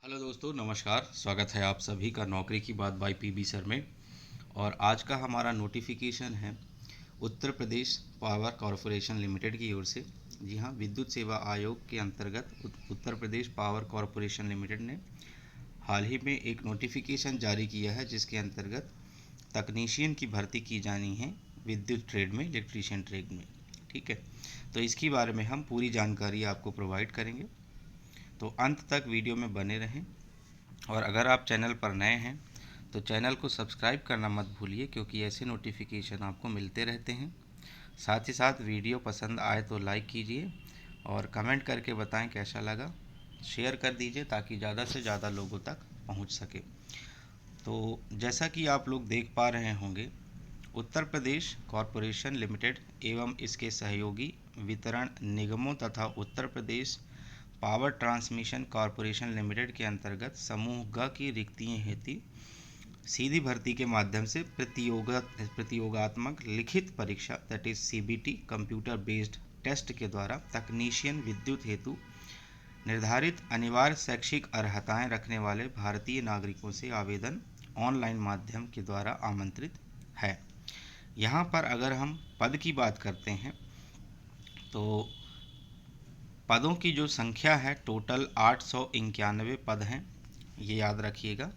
Hello दोस्तों, नमस्कार। स्वागत है आप सभी का नौकरी की बात बाय पीबी सर में। और आज का हमारा नोटिफिकेशन है Uttar Pradesh power corporation limited की ओर से। जी हाँ, विद्युत सेवा आयोग के अंतर्गत Uttar Pradesh power corporation limited ने हाल ही में एक नोटिफिकेशन जारी किया है, जिसके अंतर्गत तकनीशियन की भर्ती की जानी है विद्युत ट्रेड में, इलेक्ट्रीशियन ट्रेड में। ठीक है, तो इसके बारे में हम पूरी जानकारी आपको प्रोवाइड करेंगे, तो अंत तक वीडियो में बने रहें। और अगर आप चैनल पर नए हैं तो चैनल को सब्सक्राइब करना मत भूलिए, क्योंकि ऐसे नोटिफिकेशन आपको मिलते रहते हैं। साथ ही साथ वीडियो पसंद आए तो लाइक कीजिए और कमेंट करके बताएं कैसा लगा। शेयर कर दीजिए ताकि ज़्यादा से ज़्यादा लोगों तक पहुंच सके। तो जैसा कि आप लोग देख पा रहे होंगे, उत्तर प्रदेश कॉरपोरेशन लिमिटेड एवं इसके सहयोगी वितरण निगमों तथा Uttar Pradesh power transmission corporation limited के अंतर्गत समूह ग की रिक्तियां हेतु सीधी भर्ती के माध्यम से प्रतियोगात्मक लिखित परीक्षा that is CBT computer based test के द्वारा तकनीशियन विद्युत हेतु निर्धारित अनिवार्य शैक्षिक अर्हताएं रखने वाले भारतीय नागरिकों से आवेदन ऑनलाइन माध्यम के द्वारा आमंत्रित है। यहाँ पर अगर हम पद की बात करते हैं तो पदों की जो संख्या है टोटल 891 पद हैं, ये याद रखिएगा।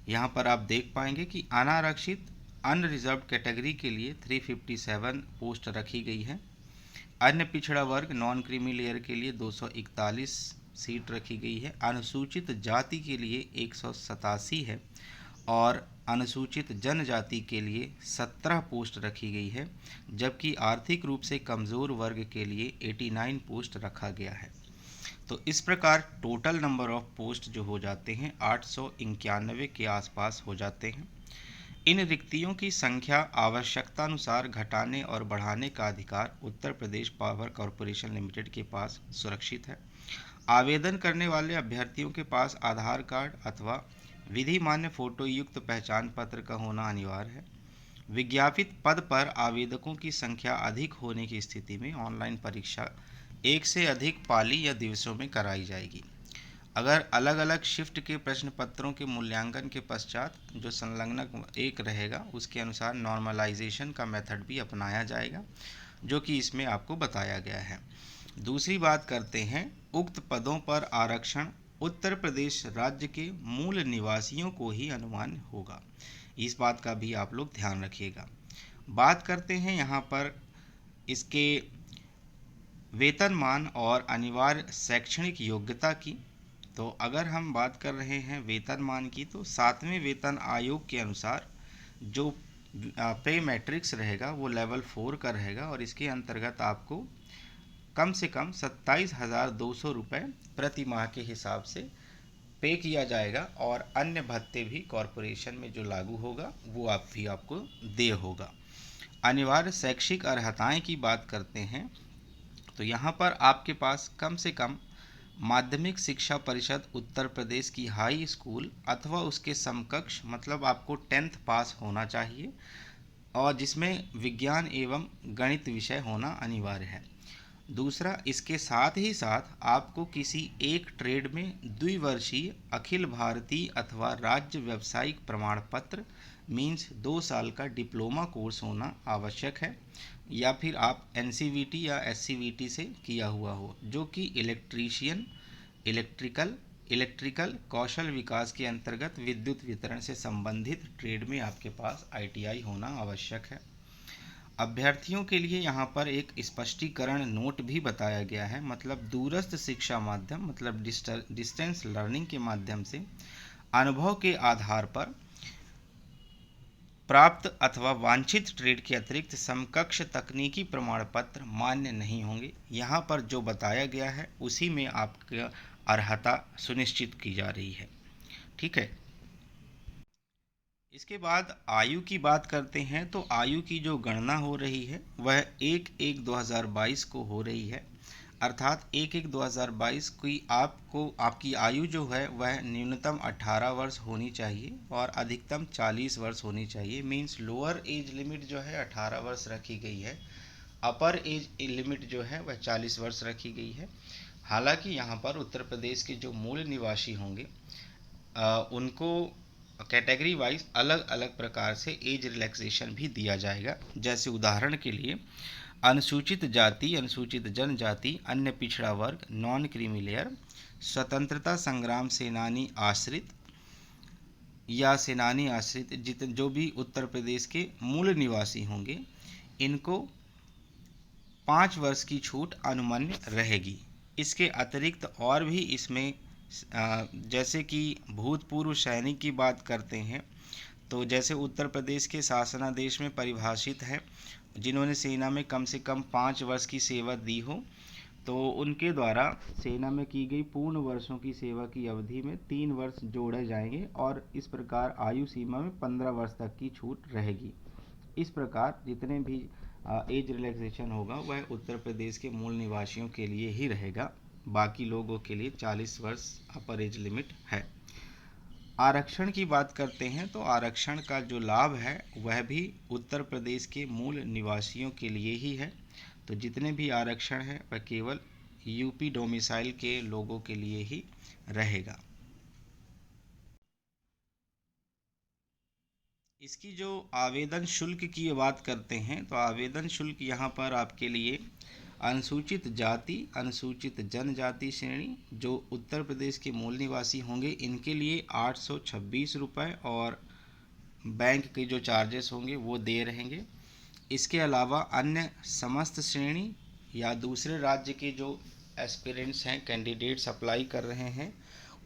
यहाँ पर आप देख पाएंगे कि अनारक्षित अनरिजर्व कैटेगरी के लिए 357 पोस्ट रखी गई है। अन्य पिछड़ा वर्ग नॉन क्रीमी लेयर के लिए 241 सीट रखी गई है। अनुसूचित जाति के लिए 187 है और अनुसूचित जनजाति के लिए 17 पोस्ट रखी गई है, जबकि आर्थिक रूप से कमज़ोर वर्ग के लिए 89 पोस्ट रखा गया है। तो इस प्रकार टोटल नंबर ऑफ पोस्ट जो हो जाते हैं 891 के आसपास हो जाते हैं। इन रिक्तियों की संख्या आवश्यकतानुसार घटाने और बढ़ाने का अधिकार Uttar Pradesh power corporation limited के पास सुरक्षित है। आवेदन करने वाले अभ्यर्थियों के पास आधार कार्ड अथवा विधि मान्य फोटो युक्त पहचान पत्र का होना अनिवार्य है। विज्ञापित पद पर आवेदकों की संख्या अधिक होने की स्थिति में ऑनलाइन परीक्षा एक से अधिक पाली या दिवसों में कराई जाएगी। अगर अलग अलग शिफ्ट के प्रश्न पत्रों के मूल्यांकन के पश्चात जो संलग्न एक रहेगा, उसके अनुसार नॉर्मलाइजेशन का मेथड भी अपनाया जाएगा, जो कि इसमें आपको बताया गया है। दूसरी बात करते हैं, उक्त पदों पर आरक्षण उत्तर प्रदेश राज्य के मूल निवासियों को ही अनुमान होगा। इस बात का भी आप लोग ध्यान रखिएगा। बात करते हैं यहाँ पर इसके वेतनमान और अनिवार्य शैक्षणिक योग्यता की। तो अगर हम बात कर रहे हैं वेतनमान की, तो 7वें वेतन आयोग के अनुसार जो पे मैट्रिक्स रहेगा वो लेवल 4 का रहेगा और इसके अंतर्गत आपको कम से कम 27,200 रुपये प्रति माह के हिसाब से पे किया जाएगा और अन्य भत्ते भी कॉरपोरेशन में जो लागू होगा वो आप भी आपको देय होगा। अनिवार्य शैक्षिक अर्हताएं की बात करते हैं तो यहाँ पर आपके पास कम से कम माध्यमिक शिक्षा परिषद उत्तर प्रदेश की हाई स्कूल अथवा उसके समकक्ष, मतलब आपको 10th पास होना चाहिए और जिसमें विज्ञान एवं गणित विषय होना अनिवार्य है। दूसरा, इसके साथ ही साथ आपको किसी एक ट्रेड में द्विवर्षीय अखिल भारतीय अथवा राज्य व्यावसायिक प्रमाण पत्र मीन्स 2 साल का डिप्लोमा कोर्स होना आवश्यक है, या फिर आप एनसीवीटी या एससीवीटी से किया हुआ हो, जो कि इलेक्ट्रीशियन इलेक्ट्रिकल कौशल विकास के अंतर्गत विद्युत वितरण से संबंधित ट्रेड में आपके पास आईटीआई होना आवश्यक है। अभ्यर्थियों के लिए यहाँ पर एक स्पष्टीकरण नोट भी बताया गया है, मतलब दूरस्थ शिक्षा माध्यम मतलब डिस्टेंस लर्निंग के माध्यम से अनुभव के आधार पर प्राप्त अथवा वांछित ट्रेड के अतिरिक्त समकक्ष तकनीकी प्रमाण पत्र मान्य नहीं होंगे। यहाँ पर जो बताया गया है उसी में आपकी अर्हता सुनिश्चित की जा रही है। ठीक है, इसके बाद आयु की बात करते हैं तो आयु की जो गणना हो रही है वह 1/1/2022 को हो रही है, अर्थात 1/1/2022 की आपकी आयु जो है वह न्यूनतम 18 वर्ष होनी चाहिए और अधिकतम 40 वर्ष होनी चाहिए। मीन्स लोअर एज लिमिट जो है 18 वर्ष रखी गई है, अपर एज लिमिट जो है वह 40 वर्ष रखी गई है। हालांकि यहाँ पर उत्तर प्रदेश के जो मूल निवासी होंगे उनको कैटेगरी वाइज अलग अलग प्रकार से एज रिलैक्सेशन भी दिया जाएगा। जैसे उदाहरण के लिए अनुसूचित जाति, अनुसूचित जनजाति, अन्य पिछड़ा वर्ग, नॉन क्रीमी लेयर, स्वतंत्रता संग्राम सेनानी आश्रित या सेनानी आश्रित जो भी उत्तर प्रदेश के मूल निवासी होंगे, इनको 5 वर्ष की छूट अनुमान्य रहेगी। इसके अतिरिक्त और भी इसमें जैसे कि भूतपूर्व सैनिक की बात करते हैं, तो जैसे उत्तर प्रदेश के शासनादेश में परिभाषित है, जिन्होंने सेना में कम से कम 5 वर्ष की सेवा दी हो, तो उनके द्वारा सेना में की गई पूर्ण वर्षों की सेवा की अवधि में 3 वर्ष जोड़े जाएंगे और इस प्रकार आयु सीमा में 15 वर्ष तक की छूट रहेगी। इस प्रकार जितने भी एज रिलैक्सेशन होगा वह उत्तर प्रदेश के मूल निवासियों के लिए ही रहेगा, बाकी लोगों के लिए 40 वर्ष अपर एज लिमिट है। आरक्षण की बात करते हैं तो आरक्षण का जो लाभ है वह भी उत्तर प्रदेश के मूल निवासियों के लिए ही है। तो जितने भी आरक्षण है वह केवल यूपी डोमिसाइल के लोगों के लिए ही रहेगा। इसकी जो आवेदन शुल्क की बात करते हैं तो आवेदन शुल्क यहाँ पर आपके लिए अनुसूचित जाति, अनुसूचित जनजाति श्रेणी जो उत्तर प्रदेश के मूल निवासी होंगे इनके लिए 826 रुपये और बैंक के जो चार्जेस होंगे वो दे रहेंगे। इसके अलावा अन्य समस्त श्रेणी या दूसरे राज्य के जो एस्पिरेंट्स हैं, कैंडिडेट्स अप्लाई कर रहे हैं,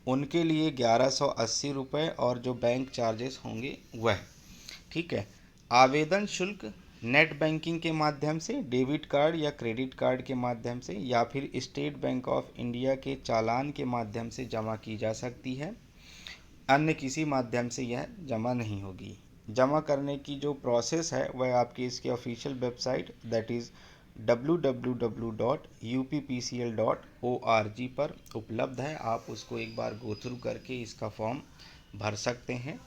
उनके लिए 1180 रुपये और जो बैंक चार्जेस होंगे वह, ठीक है। आवेदन शुल्क नेट बैंकिंग के माध्यम से, डेबिट कार्ड या क्रेडिट कार्ड के माध्यम से या फिर स्टेट बैंक ऑफ इंडिया के चालान के माध्यम से जमा की जा सकती है। अन्य किसी माध्यम से यह जमा नहीं होगी। जमा करने की जो प्रोसेस है वह आपकी इसकी official website that is www.uppcl.org पर उपलब्ध है। आप उसको एक बार गो थ्रू करके इसका फॉर्म भर सकते हैं।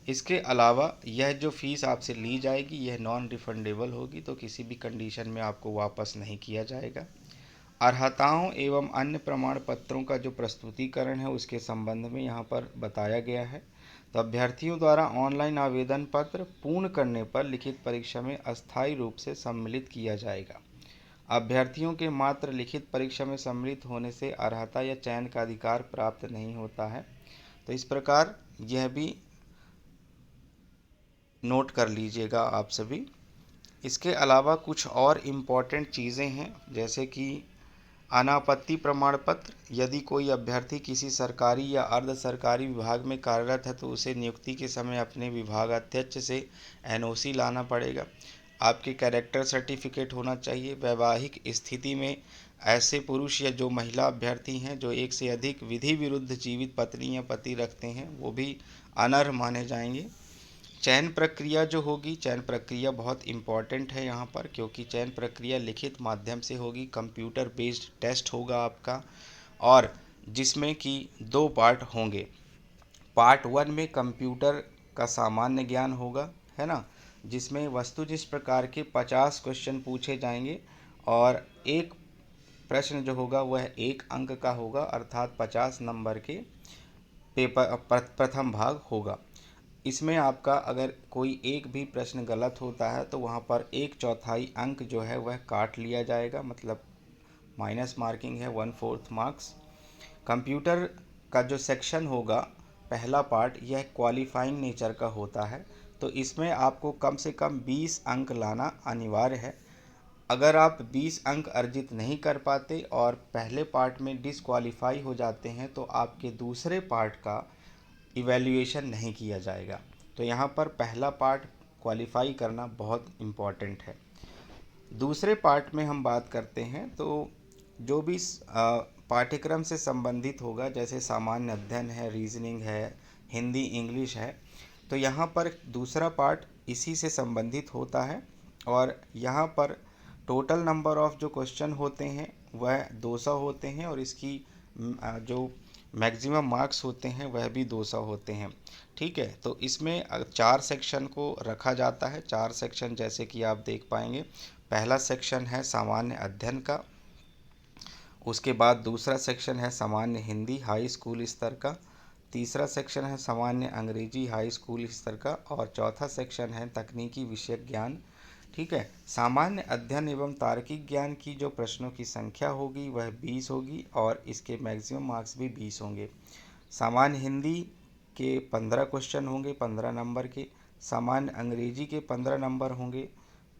इसके अलावा यह जो फ़ीस आपसे ली जाएगी यह नॉन रिफंडेबल होगी, तो किसी भी कंडीशन में आपको वापस नहीं किया जाएगा। अर्हताओं एवं अन्य प्रमाण पत्रों का जो प्रस्तुतिकरण है उसके संबंध में यहाँ पर बताया गया है। तो अभ्यर्थियों द्वारा ऑनलाइन आवेदन पत्र पूर्ण करने पर लिखित परीक्षा में अस्थायी रूप से सम्मिलित किया जाएगा। अभ्यर्थियों के मात्र लिखित परीक्षा में सम्मिलित होने से अर्हता या चयन का अधिकार प्राप्त नहीं होता है। तो इस प्रकार यह भी नोट कर लीजिएगा आप सभी। इसके अलावा कुछ और इम्पॉर्टेंट चीज़ें हैं, जैसे कि अनापत्ति प्रमाण पत्र। यदि कोई अभ्यर्थी किसी सरकारी या अर्ध सरकारी विभाग में कार्यरत है तो उसे नियुक्ति के समय अपने विभागाध्यक्ष से एनओसी लाना पड़ेगा। आपके कैरेक्टर सर्टिफिकेट होना चाहिए। वैवाहिक स्थिति में ऐसे पुरुष या जो महिला अभ्यर्थी हैं जो एक से अधिक विधि विरुद्ध जीवित पत्नी या पति रखते हैं वो भी अनर्ह माने जाएंगे। चयन प्रक्रिया जो होगी, चयन प्रक्रिया बहुत इम्पॉर्टेंट है यहाँ पर, क्योंकि चयन प्रक्रिया लिखित माध्यम से होगी। कंप्यूटर बेस्ड टेस्ट होगा आपका, और जिसमें कि 2 पार्ट होंगे। पार्ट 1 में कंप्यूटर का सामान्य ज्ञान होगा, है ना, जिसमें वस्तुनिष्ठ प्रकार के 50 क्वेश्चन पूछे जाएंगे और एक प्रश्न जो होगा वह 1 अंक का होगा, अर्थात 50 नंबर के पेपर प्रथम भाग होगा। इसमें आपका अगर कोई एक भी प्रश्न गलत होता है तो वहाँ पर 1/4 अंक जो है वह काट लिया जाएगा, मतलब माइनस मार्किंग है, 1/4 मार्क्स। कंप्यूटर का जो सेक्शन होगा पहला पार्ट, यह क्वालिफाइंग नेचर का होता है, तो इसमें आपको कम से कम 20 अंक लाना अनिवार्य है। अगर आप 20 अंक अर्जित नहीं कर पाते और पहले पार्ट में डिसक्वालीफाई हो जाते हैं तो आपके दूसरे पार्ट का इवैल्यूएशन नहीं किया जाएगा। तो यहाँ पर पहला पार्ट क्वालिफाई करना बहुत इम्पॉर्टेंट है। दूसरे पार्ट में हम बात करते हैं तो जो भी पाठ्यक्रम से संबंधित होगा, जैसे सामान्य अध्ययन है, रीजनिंग है, हिंदी इंग्लिश है, तो यहाँ पर दूसरा पार्ट इसी से संबंधित होता है। और यहाँ पर टोटल नंबर ऑफ जो क्वेश्चन होते हैं वह 200 होते हैं और इसकी जो मैक्सिमम मार्क्स होते हैं वह भी 200 होते हैं, ठीक है। तो इसमें 4 सेक्शन को रखा जाता है। 4 सेक्शन जैसे कि आप देख पाएंगे, पहला सेक्शन है सामान्य अध्ययन का, उसके बाद दूसरा सेक्शन है सामान्य हिंदी हाई स्कूल स्तर का, तीसरा सेक्शन है सामान्य अंग्रेजी हाई स्कूल स्तर का, और चौथा सेक्शन है तकनीकी विषय ज्ञान। ठीक है। सामान्य अध्ययन एवं तार्किक ज्ञान की जो प्रश्नों की संख्या होगी वह 20 होगी, और इसके मैक्सिमम मार्क्स भी 20 होंगे। सामान्य हिंदी के 15 क्वेश्चन होंगे 15 नंबर के। सामान्य अंग्रेजी के 15 नंबर होंगे,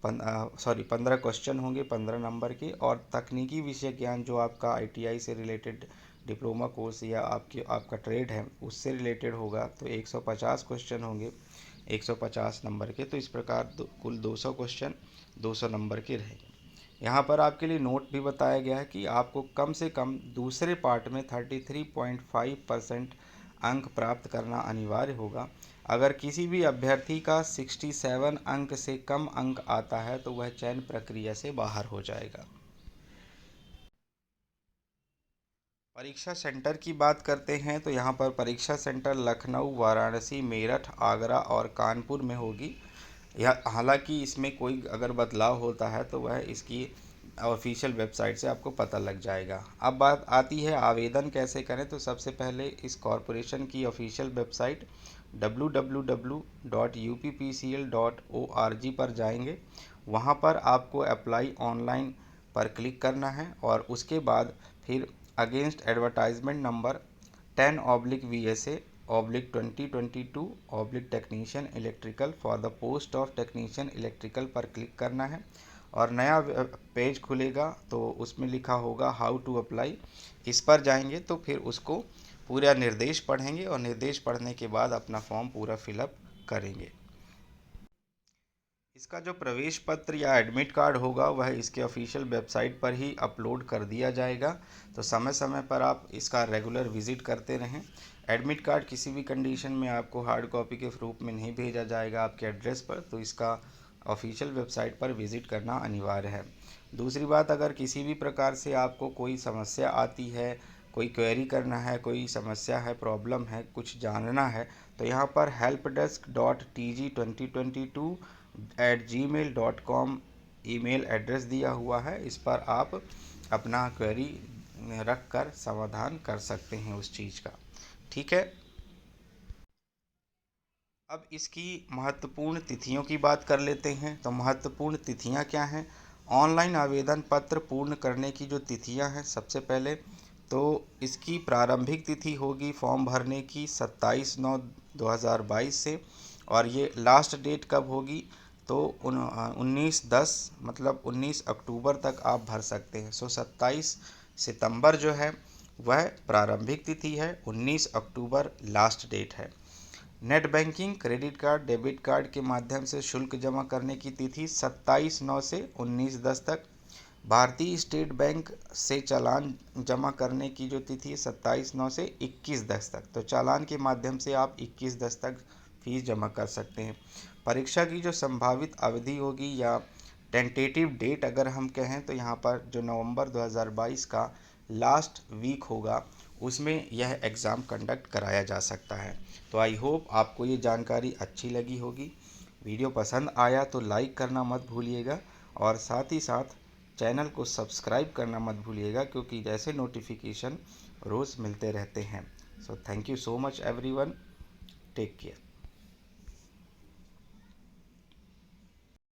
15 क्वेश्चन होंगे 15 नंबर के। और तकनीकी विषय ज्ञान जो आपका आईटीआई से रिलेटेड डिप्लोमा कोर्स या आपका ट्रेड है उससे रिलेटेड होगा, तो 150 क्वेश्चन होंगे 150 नंबर के। तो इस प्रकार कुल 200 क्वेश्चन 200 नंबर के रहेंगे। यहाँ पर आपके लिए नोट भी बताया गया है कि आपको कम से कम दूसरे पार्ट में 33.5% अंक प्राप्त करना अनिवार्य होगा। अगर किसी भी अभ्यर्थी का 67 अंक से कम अंक आता है तो वह चयन प्रक्रिया से बाहर हो जाएगा। परीक्षा सेंटर की बात करते हैं तो यहाँ पर परीक्षा सेंटर लखनऊ, वाराणसी, मेरठ, आगरा और कानपुर में होगी। यह हालांकि इसमें कोई अगर बदलाव होता है तो वह इसकी ऑफिशियल वेबसाइट से आपको पता लग जाएगा। अब बात आती है आवेदन कैसे करें, तो सबसे पहले इस कॉरपोरेशन की ऑफिशियल वेबसाइट www.uppcl.org पर जाएंगे। वहाँ पर आपको अप्लाई ऑनलाइन पर क्लिक करना है, और उसके बाद फिर against advertisement number 10/VSA/2022 technician electrical for the post of technician electrical पर क्लिक करना है, और नया पेज खुलेगा तो उसमें लिखा होगा हाउ टू अप्लाई। इस पर जाएंगे तो फिर उसको पूरा निर्देश पढ़ेंगे, और निर्देश पढ़ने के बाद अपना फॉर्म पूरा फिलअप करेंगे। इसका जो प्रवेश पत्र या एडमिट कार्ड होगा वह इसके ऑफिशियल वेबसाइट पर ही अपलोड कर दिया जाएगा, तो समय समय पर आप इसका रेगुलर विजिट करते रहें। एडमिट कार्ड किसी भी कंडीशन में आपको हार्ड कॉपी के रूप में नहीं भेजा जाएगा आपके एड्रेस पर, तो इसका ऑफिशियल वेबसाइट पर विजिट करना अनिवार्य है। दूसरी बात, अगर किसी भी प्रकार से आपको कोई समस्या आती है, कोई क्वेरी करना है, कोई समस्या है, प्रॉब्लम है, कुछ जानना है, तो यहाँ पर helpdesk.tg2022@gmail.com ईमेल एड्रेस दिया हुआ है। इस पर आप अपना क्वेरी रख कर समाधान कर सकते हैं उस चीज़ का। ठीक है। अब इसकी महत्वपूर्ण तिथियों की बात कर लेते हैं। तो महत्वपूर्ण तिथियां क्या हैं? ऑनलाइन आवेदन पत्र पूर्ण करने की जो तिथियां हैं, सबसे पहले तो इसकी प्रारंभिक तिथि होगी फॉर्म भरने की 27/9/2022 से, और ये लास्ट डेट कब होगी तो 19/10 मतलब 19 अक्टूबर तक आप भर सकते हैं। 27 सितंबर जो है वह प्रारंभिक तिथि है, 19 अक्टूबर लास्ट डेट है। Net banking, credit card, debit card के माध्यम से शुल्क जमा करने की तिथि 27/9 से 19/10 तक। भारतीय स्टेट बैंक से चालान जमा करने की जो तिथि है 27/9 से 21/10 तक। तो चालान के माध्यम से आप 21/10 तक फीस जमा कर सकते हैं। परीक्षा की जो संभावित अवधि होगी या टेंटेटिव डेट अगर हम कहें तो यहाँ पर जो नवंबर 2022 का लास्ट वीक होगा उसमें यह एग्ज़ाम कंडक्ट कराया जा सकता है। तो आई होप आपको ये जानकारी अच्छी लगी होगी। वीडियो पसंद आया तो लाइक करना मत भूलिएगा, और साथ ही साथ चैनल को सब्सक्राइब करना मत भूलिएगा, क्योंकि जैसे नोटिफिकेशन रोज़ मिलते रहते हैं। So thank you so much everyone, take care.